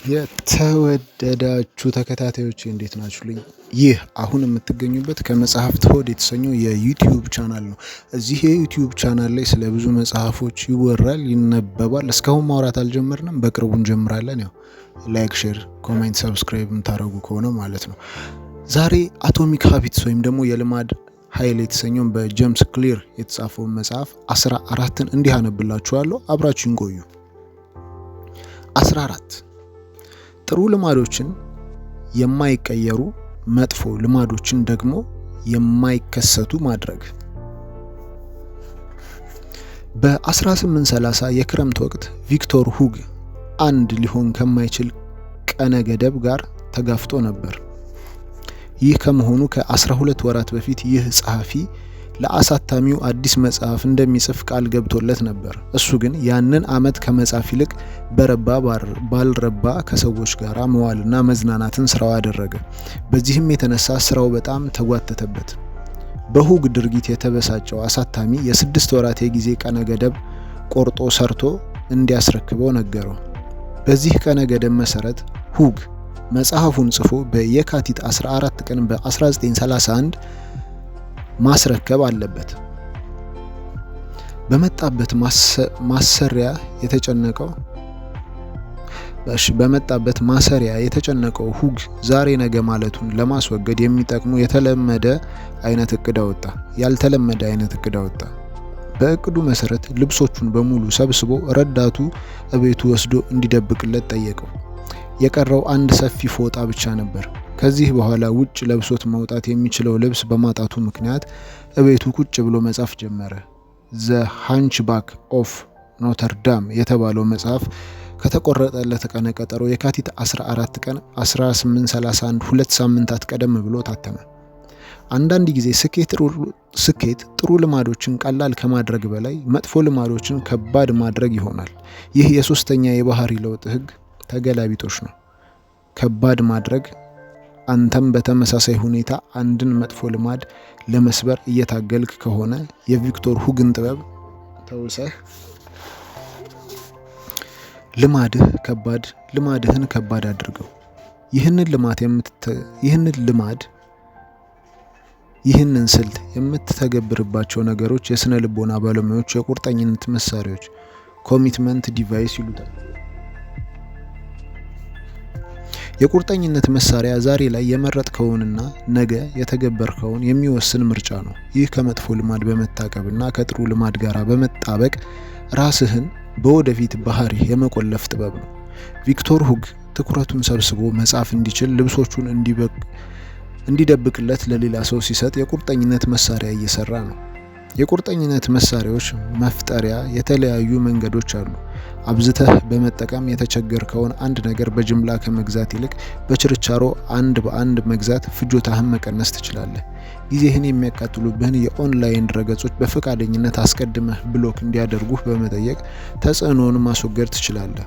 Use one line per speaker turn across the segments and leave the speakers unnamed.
የተወደዳችሁ ተከታታዮቼ እንዴት ናችሁልኝ? ይህ አሁን የምትገኙበት ከመጽሐፍት ሆድ የተሰኘው የዩቲዩብ ቻናል ነው። እዚህ የዩቲዩብ ቻናል ላይ ስለ ብዙ መጽሐፎች ይወራል፣ ይነበባል። እስካሁን ማውራት አልጀመርንም፣ በቅርቡ እንጀምራለን። ያው ላይክ፣ ሼር፣ ኮሜንት፣ ሰብስክራይብ የምታደርጉ ከሆነ ማለት ነው። ዛሬ አቶሚክ ሃቢትስ ወይም ደግሞ የልማድ ኃይል የተሰኘውን በጄምስ ክሊር የተጻፈውን መጽሐፍ 14ን እንዲህ አነብላችኋለሁ። አብራችሁን ቆዩ። 14 ጥሩ ልማዶችን የማይቀየሩ መጥፎ ልማዶችን ደግሞ የማይከሰቱ ማድረግ። በ1830 የክረምት ወቅት ቪክቶር ሁግ አንድ ሊሆን ከማይችል ቀነ ገደብ ጋር ተጋፍጦ ነበር። ይህ ከመሆኑ ከ12 ወራት በፊት ይህ ጸሐፊ ለአሳታሚው አዲስ መጽሐፍ እንደሚጽፍ ቃል ገብቶለት ነበር። እሱ ግን ያንን ዓመት ከመጻፍ ይልቅ በረባ ባልረባ ከሰዎች ጋር መዋልና መዝናናትን ስራው አደረገ። በዚህም የተነሳ ስራው በጣም ተጓተተበት። በሁግ ድርጊት የተበሳጨው አሳታሚ የ6 ወራት የጊዜ ቀነ ገደብ ቆርጦ ሰርቶ እንዲያስረክበው ነገረው። በዚህ ቀነ ገደብ መሰረት ሁግ መጽሐፉን ጽፎ በየካቲት 14 ቀን በ1931 ማስረከብ አለበት። በመጣበት ማሰሪያ የተጨነቀው ሁግ ዛሬ ነገ ማለቱን ለማስወገድ የሚጠቅሙ ያልተለመደ አይነት እቅድ አወጣ። በእቅዱ መሰረት ልብሶቹን በሙሉ ሰብስቦ ረዳቱ እቤቱ ወስዶ እንዲደብቅለት ጠየቀው። የቀረው አንድ ሰፊ ፎጣ ብቻ ነበር። ከዚህ በኋላ ውጭ ለብሶት መውጣት የሚችለው ልብስ በማጣቱ ምክንያት እቤቱ ቁጭ ብሎ መጻፍ ጀመረ። ዘ ሃንችባክ ኦፍ ኖተርዳም የተባለው መጽሐፍ ከተቆረጠለት ቀነ ቀጠሮ የካቲት 14 ቀን 1831 2 ሳምንታት ቀደም ብሎ ታተመ። አንዳንድ ጊዜ ስኬት ጥሩ ልማዶችን ቀላል ከማድረግ በላይ መጥፎ ልማዶችን ከባድ ማድረግ ይሆናል። ይህ የሶስተኛ የባህሪ ለውጥ ህግ ተገላቢጦሽ ነው። ከባድ ማድረግ አንተም በተመሳሳይ ሁኔታ አንድን መጥፎ ልማድ ለመስበር እየታገልክ ከሆነ የቪክቶር ሁግን ጥበብ ተውሰህ ልማድህን ከባድ አድርገው። ይህንን ስልት የምትተገብርባቸው ነገሮች የስነ ልቦና ባለሙያዎች የቁርጠኝነት መሳሪያዎች ኮሚትመንት ዲቫይስ ይሉታል። የቁርጠኝነት መሳሪያ ዛሬ ላይ የመረጥከውንና ነገ የተገበርከውን የሚወስን ምርጫ ነው። ይህ ከመጥፎ ልማድ በመታቀብና ከጥሩ ልማድ ጋር በመጣበቅ ራስህን በወደፊት ባህሪ የመቆለፍ ጥበብ ነው። ቪክቶር ሁግ ትኩረቱን ሰብስቦ መጻፍ እንዲችል ልብሶቹን እንዲደብቅለት ለሌላ ሰው ሲሰጥ የቁርጠኝነት መሳሪያ እየሰራ ነው። የቁርጠኝነት መሳሪያዎች መፍጠሪያ የተለያዩ መንገዶች አሉ። አብዝተህ በመጠቀም የተቸገርከውን አንድ ነገር በጅምላ ከመግዛት ይልቅ በችርቻሮ አንድ በአንድ መግዛት ፍጆታህን መቀነስ ትችላለህ። ጊዜህን የሚያቃጥሉብህን የኦንላይን ድረገጾች በፈቃደኝነት አስቀድመህ ብሎክ እንዲያደርጉህ በመጠየቅ ተጽዕኖውን ማስወገድ ትችላለህ።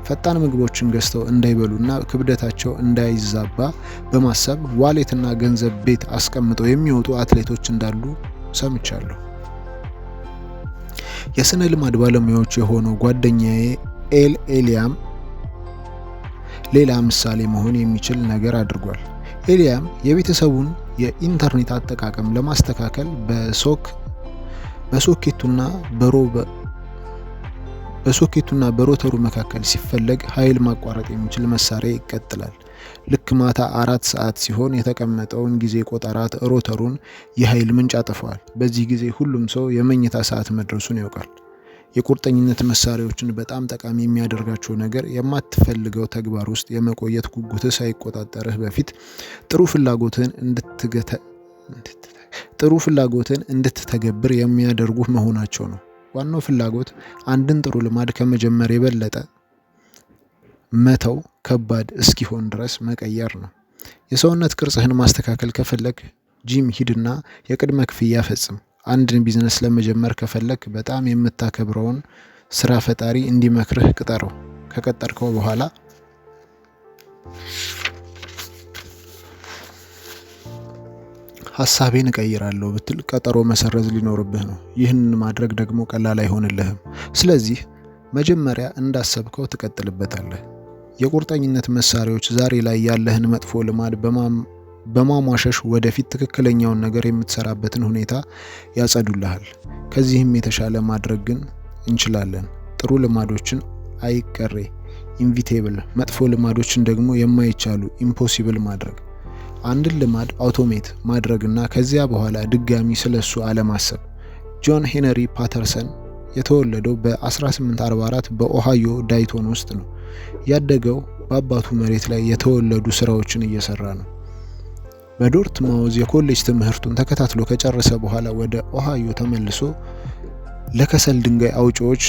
ፈጣን ምግቦችን ገዝተው እንዳይበሉና ክብደታቸው እንዳይዛባ በማሰብ ዋሌትና ገንዘብ ቤት አስቀምጠው የሚወጡ አትሌቶች እንዳሉ ሰምቻለሁ። የስነ ልማድ ባለሙያዎች የሆነው ጓደኛዬ ኤልያም ሌላ ምሳሌ መሆን የሚችል ነገር አድርጓል። ኤልያም የቤተሰቡን የኢንተርኔት አጠቃቀም ለማስተካከል በሶኬቱና በሮተሩ መካከል ሲፈለግ ኃይል ማቋረጥ የሚችል መሳሪያ ይቀጥላል። ልክ ማታ 4 ሰዓት ሲሆን የተቀመጠውን ጊዜ ቆጠራ ሮተሩን የኃይል ምንጭ ያጠፋዋል። በዚህ ጊዜ ሁሉም ሰው የመኝታ ሰዓት መድረሱን ያውቃል። የቁርጠኝነት መሳሪያዎችን በጣም ጠቃሚ የሚያደርጋቸው ነገር የማትፈልገው ተግባር ውስጥ የመቆየት ጉጉትህ ሳይቆጣጠርህ በፊት ጥሩ ፍላጎትን እንድትተገብር የሚያደርጉህ መሆናቸው ነው። ዋናው ፍላጎት አንድን ጥሩ ልማድ ከመጀመር የበለጠ መተው ከባድ እስኪሆን ድረስ መቀየር ነው። የሰውነት ቅርጽህን ማስተካከል ከፈለግ ጂም ሂድና የቅድመ ክፍያ ፈጽም። አንድን ቢዝነስ ለመጀመር ከፈለግ በጣም የምታከብረውን ስራ ፈጣሪ እንዲመክርህ ቅጠረው። ከቀጠርከው በኋላ ሀሳቤን እቀይራለሁ ብትል ቀጠሮ መሰረዝ ሊኖርብህ ነው። ይህንን ማድረግ ደግሞ ቀላል አይሆንልህም። ስለዚህ መጀመሪያ እንዳሰብከው ትቀጥልበታለህ። የቁርጠኝነት መሳሪያዎች ዛሬ ላይ ያለህን መጥፎ ልማድ በማሟሸሽ ወደፊት ትክክለኛውን ነገር የምትሰራበትን ሁኔታ ያጸዱልሃል። ከዚህም የተሻለ ማድረግ ግን እንችላለን። ጥሩ ልማዶችን አይቀሬ ኢንቪቴብል፣ መጥፎ ልማዶችን ደግሞ የማይቻሉ ኢምፖሲብል ማድረግ። አንድን ልማድ አውቶሜት ማድረግና ከዚያ በኋላ ድጋሚ ስለሱ አለማሰብ። ጆን ሄነሪ ፓተርሰን የተወለደው በ1844 በኦሃዮ ዳይቶን ውስጥ ነው። ያደገው በአባቱ መሬት ላይ የተወለዱ ስራዎችን እየሰራ ነው። በዶርትማውዝ የኮሌጅ ትምህርቱን ተከታትሎ ከጨረሰ በኋላ ወደ ኦሃዮ ተመልሶ ለከሰል ድንጋይ አውጪዎች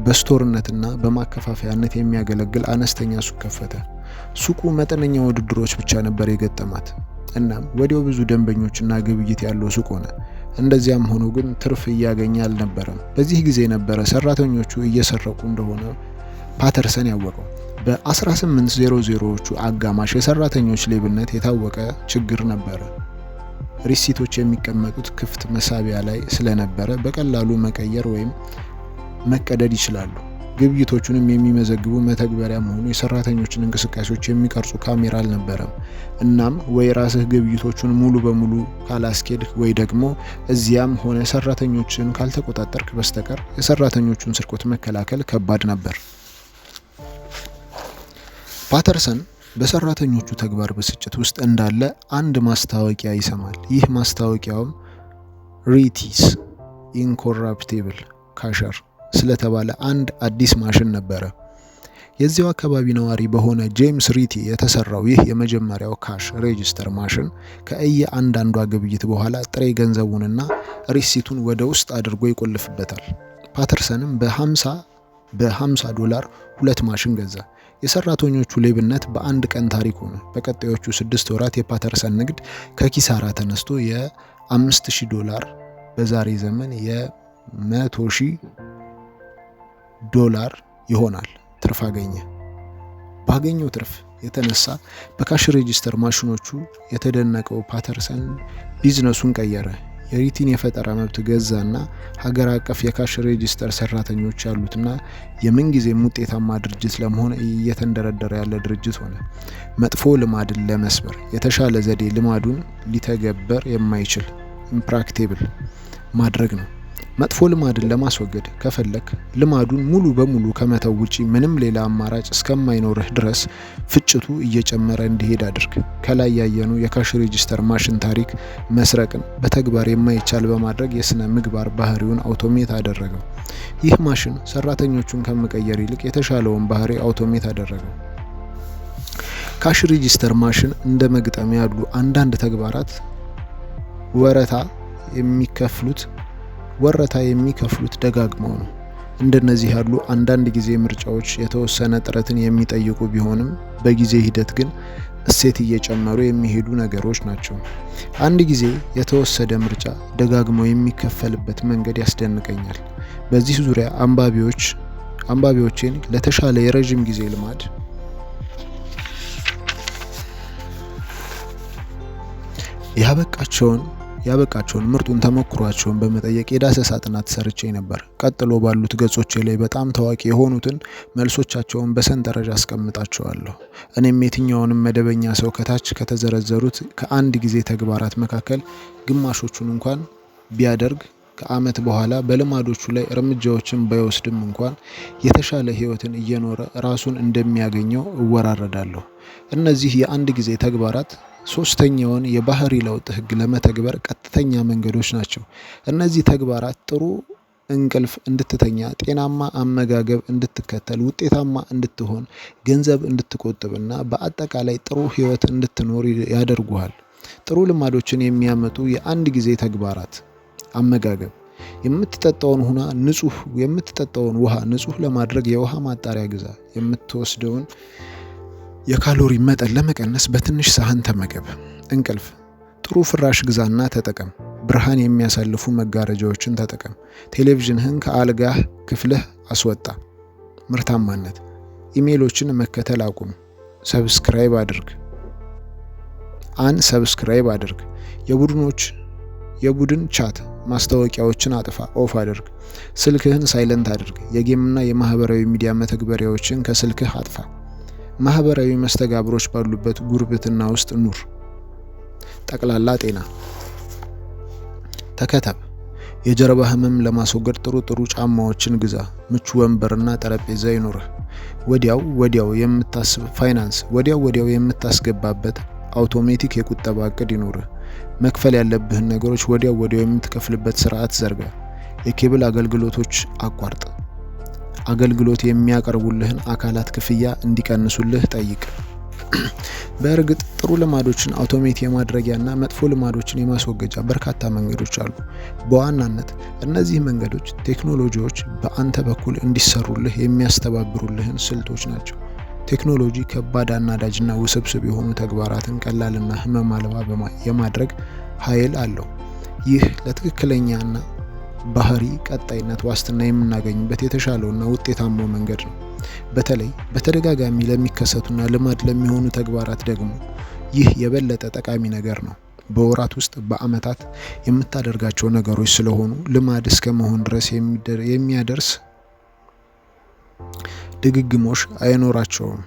በስቶርነትና በማከፋፈያነት የሚያገለግል አነስተኛ ሱቅ ከፈተ። ሱቁ መጠነኛ ውድድሮች ብቻ ነበር የገጠማት። እናም ወዲያው ብዙ ደንበኞችና ግብይት ያለው ሱቅ ሆነ። እንደዚያም ሆኖ ግን ትርፍ እያገኘ አልነበረም። በዚህ ጊዜ ነበረ ሰራተኞቹ እየሰረቁ እንደሆነ ፓተርሰን ያወቀው። በ1800ዎቹ አጋማሽ የሰራተኞች ሌብነት የታወቀ ችግር ነበረ። ሪሲቶች የሚቀመጡት ክፍት መሳቢያ ላይ ስለነበረ በቀላሉ መቀየር ወይም መቀደድ ይችላሉ። ግብይቶቹንም የሚመዘግቡ መተግበሪያ መሆኑ የሰራተኞችን እንቅስቃሴዎች የሚቀርጹ ካሜራ አልነበረም። እናም ወይ ራስህ ግብይቶቹን ሙሉ በሙሉ ካላስኬድህ ወይ ደግሞ እዚያም ሆነ ሰራተኞችን ካልተቆጣጠርክ በስተቀር የሰራተኞቹን ስርቆት መከላከል ከባድ ነበር። ፓተርሰን በሰራተኞቹ ተግባር ብስጭት ውስጥ እንዳለ አንድ ማስታወቂያ ይሰማል። ይህ ማስታወቂያውም ሪቲስ ኢንኮራፕቲብል ካሸር ስለተባለ አንድ አዲስ ማሽን ነበረ። የዚያው አካባቢ ነዋሪ በሆነ ጄምስ ሪቲ የተሰራው ይህ የመጀመሪያው ካሽ ሬጂስተር ማሽን ከእያንዳንዷ ግብይት በኋላ ጥሬ ገንዘቡንና ሪሲቱን ወደ ውስጥ አድርጎ ይቆልፍበታል። ፓተርሰንም በ$50 ሁለት ማሽን ገዛ። የሰራተኞቹ ሌብነት በአንድ ቀን ታሪክ ሆነ። በቀጣዮቹ 6 ወራት የፓተርሰን ንግድ ከኪሳራ ተነስቶ $5000 በዛሬ ዘመን $100,000 ይሆናል ትርፍ አገኘ። ባገኘው ትርፍ የተነሳ በካሽ ሬጂስተር ማሽኖቹ የተደነቀው ፓተርሰን ቢዝነሱን ቀየረ። የሪቲን የፈጠራ መብት ገዛና ሀገር አቀፍ የካሽ ሬጂስተር ሰራተኞች ያሉትና የምንጊዜም ውጤታማ ድርጅት ለመሆን እየተንደረደረ ያለ ድርጅት ሆነ። መጥፎ ልማድን ለመስበር የተሻለ ዘዴ ልማዱን ሊተገበር የማይችል ኢምፕራክቲብል ማድረግ ነው። መጥፎ ልማድን ለማስወገድ ከፈለክ ልማዱን ሙሉ በሙሉ ከመተው ውጪ ምንም ሌላ አማራጭ እስከማይኖርህ ድረስ ፍጭቱ እየጨመረ እንዲሄድ አድርግ። ከላይ ያየኑ የካሽ ሬጂስተር ማሽን ታሪክ መስረቅን በተግባር የማይቻል በማድረግ የስነ ምግባር ባህሪውን አውቶሜት አደረገው። ይህ ማሽን ሰራተኞቹን ከመቀየር ይልቅ የተሻለውን ባህሪ አውቶሜት አደረገው። ካሽ ሬጂስተር ማሽን እንደ መግጠም ያሉ አንዳንድ ተግባራት ወረታ የሚከፍሉት ደጋግመው ነው። እንደነዚህ ያሉ አንዳንድ ጊዜ ምርጫዎች የተወሰነ ጥረትን የሚጠይቁ ቢሆንም በጊዜ ሂደት ግን እሴት እየጨመሩ የሚሄዱ ነገሮች ናቸው። አንድ ጊዜ የተወሰደ ምርጫ ደጋግሞ የሚከፈልበት መንገድ ያስደንቀኛል። በዚህ ዙሪያ አንባቢዎቼን ለተሻለ የረዥም ጊዜ ልማድ ያበቃቸውን ምርጡን ተሞክሯቸውን በመጠየቅ የዳሰሳ ጥናት ሰርቼ ነበር። ቀጥሎ ባሉት ገጾቼ ላይ በጣም ታዋቂ የሆኑትን መልሶቻቸውን በሰንጠረዥ አስቀምጣቸዋለሁ። እኔም የትኛውንም መደበኛ ሰው ከታች ከተዘረዘሩት ከአንድ ጊዜ ተግባራት መካከል ግማሾቹን እንኳን ቢያደርግ ከዓመት በኋላ በልማዶቹ ላይ እርምጃዎችን ባይወስድም እንኳን የተሻለ ሕይወትን እየኖረ ራሱን እንደሚያገኘው እወራረዳለሁ። እነዚህ የአንድ ጊዜ ተግባራት ሶስተኛውን የባህሪ ለውጥ ህግ ለመተግበር ቀጥተኛ መንገዶች ናቸው። እነዚህ ተግባራት ጥሩ እንቅልፍ እንድትተኛ፣ ጤናማ አመጋገብ እንድትከተል፣ ውጤታማ እንድትሆን፣ ገንዘብ እንድትቆጥብና በአጠቃላይ ጥሩ ሕይወት እንድትኖር ያደርጉሃል። ጥሩ ልማዶችን የሚያመጡ የአንድ ጊዜ ተግባራት: አመጋገብ። የምትጠጣውን ውሃ ንጹህ ለማድረግ የውሃ ማጣሪያ ግዛ። የምትወስደውን የካሎሪ መጠን ለመቀነስ በትንሽ ሳህን ተመገብ። እንቅልፍ። ጥሩ ፍራሽ ግዛና ተጠቀም። ብርሃን የሚያሳልፉ መጋረጃዎችን ተጠቀም። ቴሌቪዥንህን ከአልጋህ ክፍልህ አስወጣ። ምርታማነት። ኢሜሎችን መከተል አቁም። ሰብስክራይብ አድርግ። የቡድን ቻት ማስታወቂያዎችን አጥፋ፣ ኦፍ አድርግ። ስልክህን ሳይለንት አድርግ። የጌምና የማህበራዊ ሚዲያ መተግበሪያዎችን ከስልክህ አጥፋ። ማህበራዊ መስተጋብሮች ባሉበት ጉርብትና ውስጥ ኑር። ጠቅላላ ጤና ተከተብ። የጀርባ ህመም ለማስወገድ ጥሩ ጫማዎችን ግዛ። ምቹ ወንበርና ጠረጴዛ ይኑርህ። ወዲያው የምታስብ ፋይናንስ። ወዲያው የምታስገባበት አውቶሜቲክ የቁጠባ እቅድ ይኑርህ። መክፈል ያለብህን ነገሮች ወዲያው የምትከፍልበት ስርዓት ዘርጋ። የኬብል አገልግሎቶች አቋርጥ። አገልግሎት የሚያቀርቡልህን አካላት ክፍያ እንዲቀንሱልህ ጠይቅ። በእርግጥ ጥሩ ልማዶችን አውቶሜት የማድረጊያና መጥፎ ልማዶችን የማስወገጃ በርካታ መንገዶች አሉ። በዋናነት እነዚህ መንገዶች ቴክኖሎጂዎች በአንተ በኩል እንዲሰሩልህ የሚያስተባብሩልህን ስልቶች ናቸው። ቴክኖሎጂ ከባድ አናዳጅና ውስብስብ የሆኑ ተግባራትን ቀላልና ህመም አልባ የማድረግ ኃይል አለው። ይህ ለትክክለኛና ባህሪ ቀጣይነት ዋስትና የምናገኝበት የተሻለውና ውጤታማው መንገድ ነው። በተለይ በተደጋጋሚ ለሚከሰቱና ልማድ ለሚሆኑ ተግባራት ደግሞ ይህ የበለጠ ጠቃሚ ነገር ነው። በወራት ውስጥ በአመታት የምታደርጋቸው ነገሮች ስለሆኑ ልማድ እስከ መሆን ድረስ የሚያደርስ ድግግሞሽ አይኖራቸውም።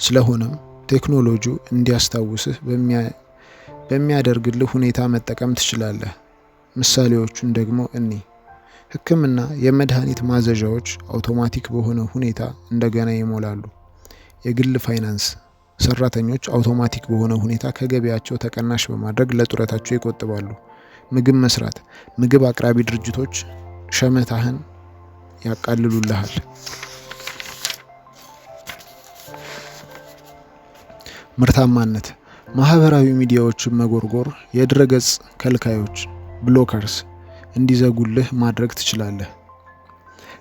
ስለሆነም ቴክኖሎጂው እንዲያስታውስህ በሚያደርግልህ ሁኔታ መጠቀም ትችላለህ። ምሳሌዎቹን ደግሞ ሕክምና የመድኃኒት ማዘዣዎች አውቶማቲክ በሆነ ሁኔታ እንደገና ይሞላሉ። የግል ፋይናንስ ሰራተኞች አውቶማቲክ በሆነ ሁኔታ ከገቢያቸው ተቀናሽ በማድረግ ለጡረታቸው ይቆጥባሉ። ምግብ መስራት ምግብ አቅራቢ ድርጅቶች ሸመታህን ያቃልሉልሃል። ምርታማነት ማህበራዊ ሚዲያዎችን መጎርጎር የድረገጽ ከልካዮች ብሎከርስ እንዲዘጉልህ ማድረግ ትችላለህ።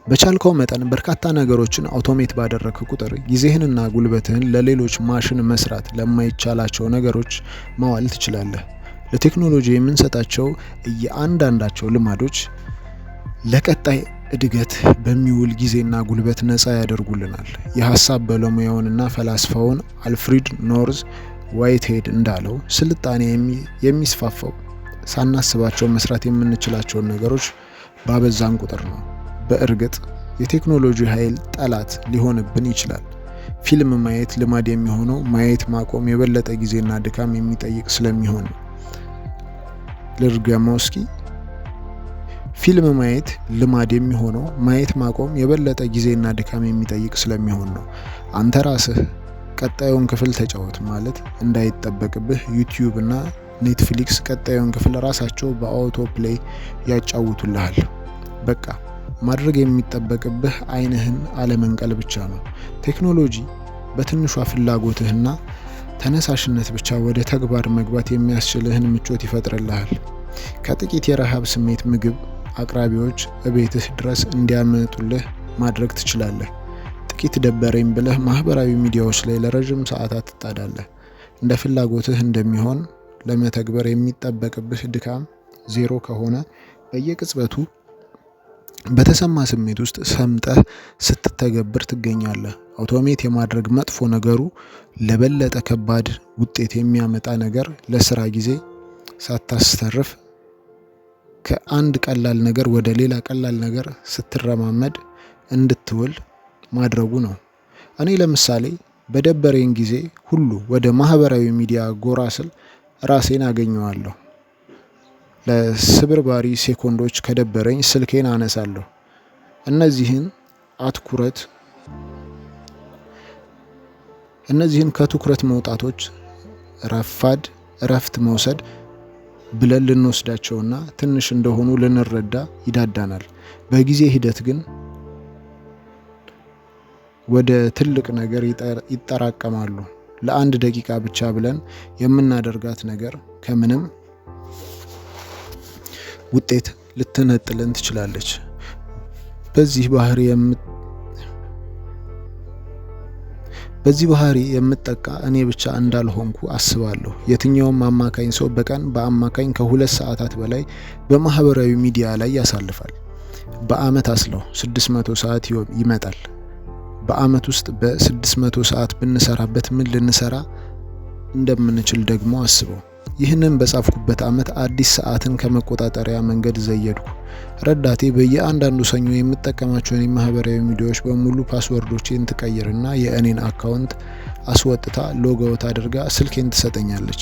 በቻልከው መጠን በርካታ ነገሮችን አውቶሜት ባደረክ ቁጥር ጊዜህንና ጉልበትህን ለሌሎች ማሽን መስራት ለማይቻላቸው ነገሮች ማዋል ትችላለህ። ለቴክኖሎጂ የምንሰጣቸው እያንዳንዳቸው ልማዶች ለቀጣይ እድገት በሚውል ጊዜና ጉልበት ነፃ ያደርጉልናል። የሀሳብ ባለሙያውንና ፈላስፋውን አልፍሬድ ኖርዝ ዋይትሄድ እንዳለው ስልጣኔ የሚስፋፋው ሳናስባቸው መስራት የምንችላቸውን ነገሮች ባበዛን ቁጥር ነው። በእርግጥ የቴክኖሎጂ ኃይል ጠላት ሊሆንብን ይችላል። ፊልም ማየት ልማድ የሚሆነው ማየት ማቆም የበለጠ ጊዜና ድካም የሚጠይቅ ስለሚሆን ነው። ልድገመው እስኪ። ፊልም ማየት ልማድ የሚሆነው ማየት ማቆም የበለጠ ጊዜና ድካም የሚጠይቅ ስለሚሆን ነው። አንተ ራስህ ቀጣዩን ክፍል ተጫወት ማለት እንዳይጠበቅብህ ዩቲዩብ እና ኔትፍሊክስ ቀጣዩን ክፍል ራሳቸው በአውቶ ፕሌይ ያጫውቱልሃል። በቃ ማድረግ የሚጠበቅብህ ዓይንህን አለመንቀል ብቻ ነው። ቴክኖሎጂ በትንሿ ፍላጎትህና ተነሳሽነት ብቻ ወደ ተግባር መግባት የሚያስችልህን ምቾት ይፈጥርልሃል። ከጥቂት የረሃብ ስሜት ምግብ አቅራቢዎች እቤትህ ድረስ እንዲያመጡልህ ማድረግ ትችላለህ። ጥቂት ደበረኝ ብለህ ማህበራዊ ሚዲያዎች ላይ ለረጅም ሰዓታት ትጣዳለህ። እንደ ፍላጎትህ እንደሚሆን ለመተግበር የሚጠበቅብህ ድካም ዜሮ ከሆነ በየቅጽበቱ በተሰማ ስሜት ውስጥ ሰምጠህ ስትተገብር ትገኛለህ። አውቶሜት የማድረግ መጥፎ ነገሩ ለበለጠ ከባድ ውጤት የሚያመጣ ነገር ለስራ ጊዜ ሳታስተርፍ ከአንድ ቀላል ነገር ወደ ሌላ ቀላል ነገር ስትረማመድ እንድትውል ማድረጉ ነው። እኔ ለምሳሌ በደበረኝ ጊዜ ሁሉ ወደ ማህበራዊ ሚዲያ ጎራ ስል ራሴን አገኘዋለሁ። ለስብርባሪ ሴኮንዶች ከደበረኝ ስልኬን አነሳለሁ። እነዚህን ከትኩረት መውጣቶች ረፋድ እረፍት መውሰድ ብለን ልንወስዳቸውና ትንሽ እንደሆኑ ልንረዳ ይዳዳናል። በጊዜ ሂደት ግን ወደ ትልቅ ነገር ይጠራቀማሉ። ለአንድ ደቂቃ ብቻ ብለን የምናደርጋት ነገር ከምንም ውጤት ልትነጥለን ትችላለች። በዚህ ባህሪ የምጠቃ እኔ ብቻ እንዳልሆንኩ አስባለሁ። የትኛውም አማካኝ ሰው በቀን በአማካኝ ከ2 ሰዓታት በላይ በማህበራዊ ሚዲያ ላይ ያሳልፋል። በአመት አስለው 600 ሰዓት ይመጣል። በአመት ውስጥ በ600 ሰዓት ብንሰራበት ምን ልንሰራ እንደምንችል ደግሞ አስበው። ይህንን በጻፍኩበት አመት አዲስ ሰዓትን ከመቆጣጠሪያ መንገድ ዘየድኩ። ረዳቴ በየአንዳንዱ ሰኞ የምጠቀማቸውን የማህበራዊ ሚዲያዎች በሙሉ ፓስወርዶቼን ትቀይርና የእኔን አካውንት አስወጥታ ሎጋውት አድርጋ ስልኬን ትሰጠኛለች።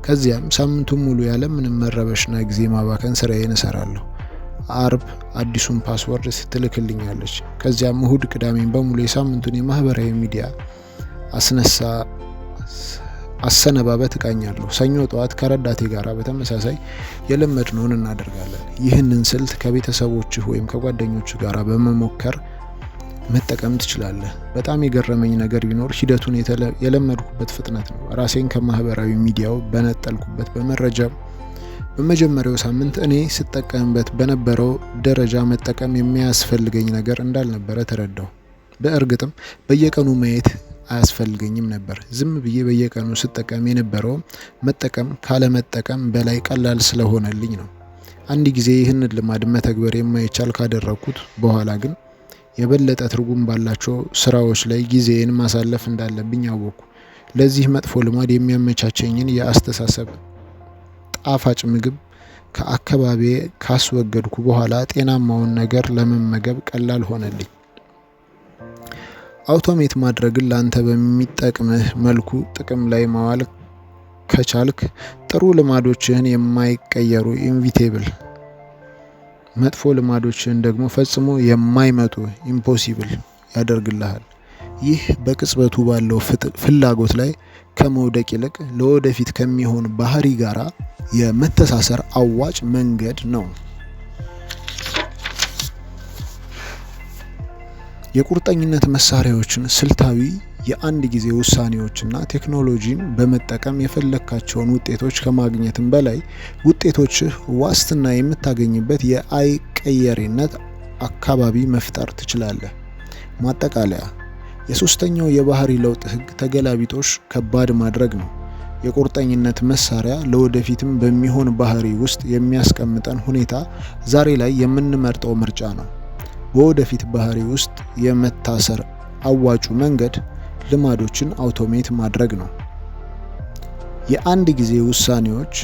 ከዚያም ሳምንቱን ሙሉ ያለ ምንም መረበሽና ጊዜ ማባከን ስራዬን እሰራለሁ። አርብ አዲሱን ፓስወርድ ትልክልኛለች። ከዚያም እሁድ ቅዳሜን በሙሉ የሳምንቱን የማህበራዊ ሚዲያ አሰነባበት እቃኛለሁ። ሰኞ ጠዋት ከረዳቴ ጋር በተመሳሳይ የለመድነውን እናደርጋለን። ይህንን ስልት ከቤተሰቦችህ ወይም ከጓደኞችህ ጋር በመሞከር መጠቀም ትችላለህ። በጣም የገረመኝ ነገር ቢኖር ሂደቱን የለመድኩበት ፍጥነት ነው። ራሴን ከማህበራዊ ሚዲያው በነጠልኩበት በመጀመሪያው ሳምንት እኔ ስጠቀምበት በነበረው ደረጃ መጠቀም የሚያስፈልገኝ ነገር እንዳልነበረ ተረዳሁ። በእርግጥም በየቀኑ ማየት አያስፈልገኝም ነበር። ዝም ብዬ በየቀኑ ስጠቀም የነበረው መጠቀም ካለመጠቀም በላይ ቀላል ስለሆነልኝ ነው። አንድ ጊዜ ይህንን ልማድ መተግበር የማይቻል ካደረኩት በኋላ ግን የበለጠ ትርጉም ባላቸው ስራዎች ላይ ጊዜን ማሳለፍ እንዳለብኝ አወቅኩ። ለዚህ መጥፎ ልማድ የሚያመቻቸኝን የአስተሳሰብ ጣፋጭ ምግብ ከአካባቢዬ ካስወገድኩ በኋላ ጤናማውን ነገር ለመመገብ ቀላል ሆነልኝ። አውቶሜት ማድረግን ላንተ በሚጠቅምህ መልኩ ጥቅም ላይ ማዋል ከቻልክ ጥሩ ልማዶችህን የማይቀየሩ ኢንቪቴብል፣ መጥፎ ልማዶችህን ደግሞ ፈጽሞ የማይመጡ ኢምፖሲብል ያደርግልሃል። ይህ በቅጽበቱ ባለው ፍላጎት ላይ ከመውደቅ ይልቅ ለወደፊት ከሚሆን ባህሪ ጋራ የመተሳሰር አዋጭ መንገድ ነው። የቁርጠኝነት መሳሪያዎችን፣ ስልታዊ የአንድ ጊዜ ውሳኔዎችና ቴክኖሎጂን በመጠቀም የፈለካቸውን ውጤቶች ከማግኘትም በላይ ውጤቶችህ ዋስትና የምታገኝበት የአይቀየሬነት አካባቢ መፍጠር ትችላለህ። ማጠቃለያ፣ የሶስተኛው የባህሪ ለውጥ ህግ ተገላቢጦሽ ከባድ ማድረግ ነው። የቁርጠኝነት መሳሪያ ለወደፊትም በሚሆን ባህሪ ውስጥ የሚያስቀምጠን ሁኔታ ዛሬ ላይ የምንመርጠው ምርጫ ነው። በወደፊት ባህሪ ውስጥ የመታሰር አዋጩ መንገድ ልማዶችን አውቶሜት ማድረግ ነው። የአንድ ጊዜ ውሳኔዎች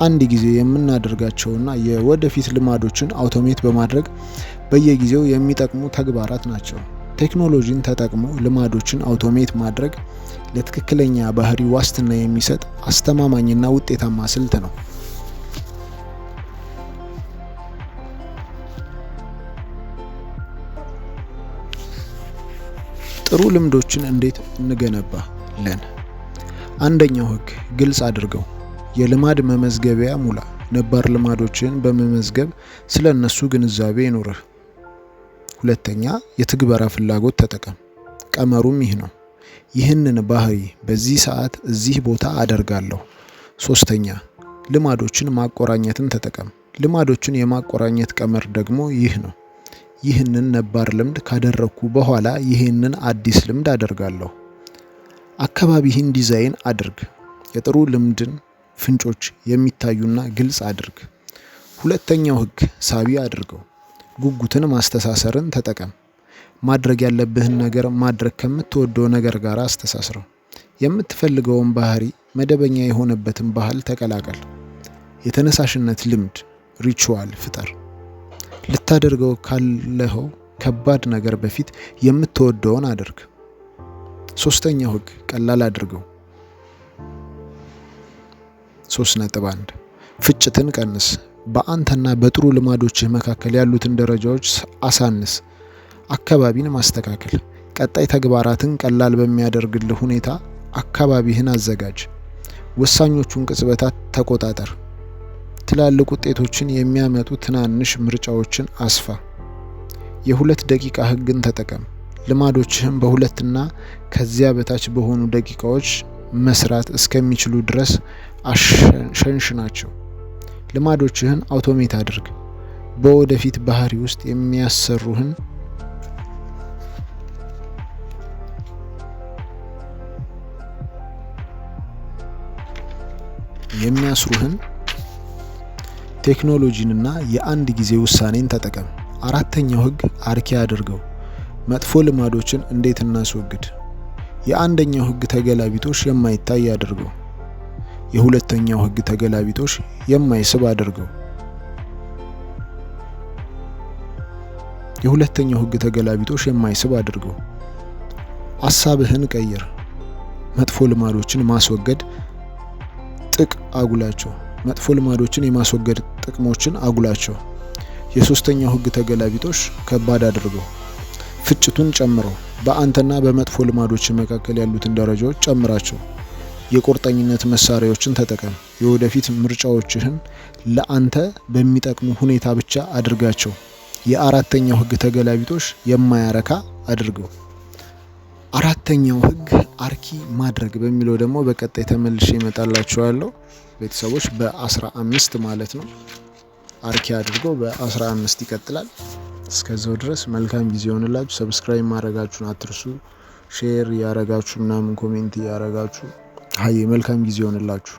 አንድ ጊዜ የምናደርጋቸውና የወደፊት ልማዶችን አውቶሜት በማድረግ በየጊዜው የሚጠቅሙ ተግባራት ናቸው። ቴክኖሎጂን ተጠቅሞ ልማዶችን አውቶሜት ማድረግ ለትክክለኛ ባህሪ ዋስትና የሚሰጥ አስተማማኝና ውጤታማ ስልት ነው። ጥሩ ልምዶችን እንዴት እንገነባለን? አንደኛው ህግ፣ ግልጽ አድርገው። የልማድ መመዝገቢያ ሙላ። ነባር ልማዶችን በመመዝገብ ስለ እነሱ ግንዛቤ ይኑርህ። ሁለተኛ፣ የትግበራ ፍላጎት ተጠቀም። ቀመሩም ይህ ነው። ይህንን ባህሪ በዚህ ሰዓት እዚህ ቦታ አደርጋለሁ። ሶስተኛ፣ ልማዶችን ማቆራኘትን ተጠቀም። ልማዶችን የማቆራኘት ቀመር ደግሞ ይህ ነው። ይህንን ነባር ልምድ ካደረኩ በኋላ ይህንን አዲስ ልምድ አደርጋለሁ። አካባቢህን ዲዛይን አድርግ። የጥሩ ልምድን ፍንጮች የሚታዩና ግልጽ አድርግ። ሁለተኛው ህግ፣ ሳቢ አድርገው። ጉጉትን ማስተሳሰርን ተጠቀም። ማድረግ ያለብህን ነገር ማድረግ ከምትወደው ነገር ጋር አስተሳስረው። የምትፈልገውን ባህሪ መደበኛ የሆነበትን ባህል ተቀላቀል። የተነሳሽነት ልምድ ሪቹዋል ፍጠር። ልታደርገው ካለኸው ከባድ ነገር በፊት የምትወደውን አድርግ። ሶስተኛው ህግ፣ ቀላል አድርገው። 3.1 ፍጭትን ቀንስ። በአንተና በጥሩ ልማዶችህ መካከል ያሉትን ደረጃዎች አሳንስ። አካባቢን ማስተካከል። ቀጣይ ተግባራትን ቀላል በሚያደርግልህ ሁኔታ አካባቢህን አዘጋጅ። ወሳኞቹን ቅጽበታት ተቆጣጠር። ትላልቅ ውጤቶችን የሚያመጡ ትናንሽ ምርጫዎችን አስፋ። የ2 ደቂቃ ህግን ተጠቀም። ልማዶችህን በ2 እና ከዚያ በታች በሆኑ ደቂቃዎች መስራት እስከሚችሉ ድረስ አሸንሽናቸው። ልማዶችህን አውቶሜት አድርግ። በወደፊት ባህሪ ውስጥ የሚያስሩህን ቴክኖሎጂንና የአንድ ጊዜ ውሳኔን ተጠቀም። አራተኛው ህግ፣ አርኪ አድርገው። መጥፎ ልማዶችን እንዴት እናስወግድ? የአንደኛው ህግ ተገላቢጦሽ የማይታይ አድርገው። የሁለተኛው ህግ ተገላቢጦሽ የማይስብ አድርገው። የሁለተኛው ህግ ተገላቢጦሽ የማይስብ አድርገው። ሐሳብህን ቀይር። መጥፎ ልማዶችን ማስወገድ አጉላቸው። መጥፎ ልማዶችን የማስወገድ ጥቅሞችን አጉላቸው። የሶስተኛው ህግ ተገላቢጦሽ ከባድ አድርገው። ፍጭቱን ጨምረው። በአንተና በመጥፎ ልማዶች መካከል ያሉትን ደረጃዎች ጨምራቸው። የቁርጠኝነት መሳሪያዎችን ተጠቀም። የወደፊት ምርጫዎችህን ለአንተ በሚጠቅሙ ሁኔታ ብቻ አድርጋቸው። የአራተኛው ህግ ተገላቢጦሽ የማያረካ አድርገው። አራተኛው ህግ አርኪ ማድረግ በሚለው ደግሞ በቀጣይ ተመልሼ እመጣላችኋለሁ ቤተሰቦች። በ15 ማለት ነው። አርኪ አድርገው በ15 ይቀጥላል። እስከዛው ድረስ መልካም ጊዜ ይሆንላችሁ። ሰብስክራይብ ማድረጋችሁን አትርሱ። ሼር ያረጋችሁ ምናምን ኮሜንት ያረጋችሁ። መልካም ጊዜ ይሆንላችሁ።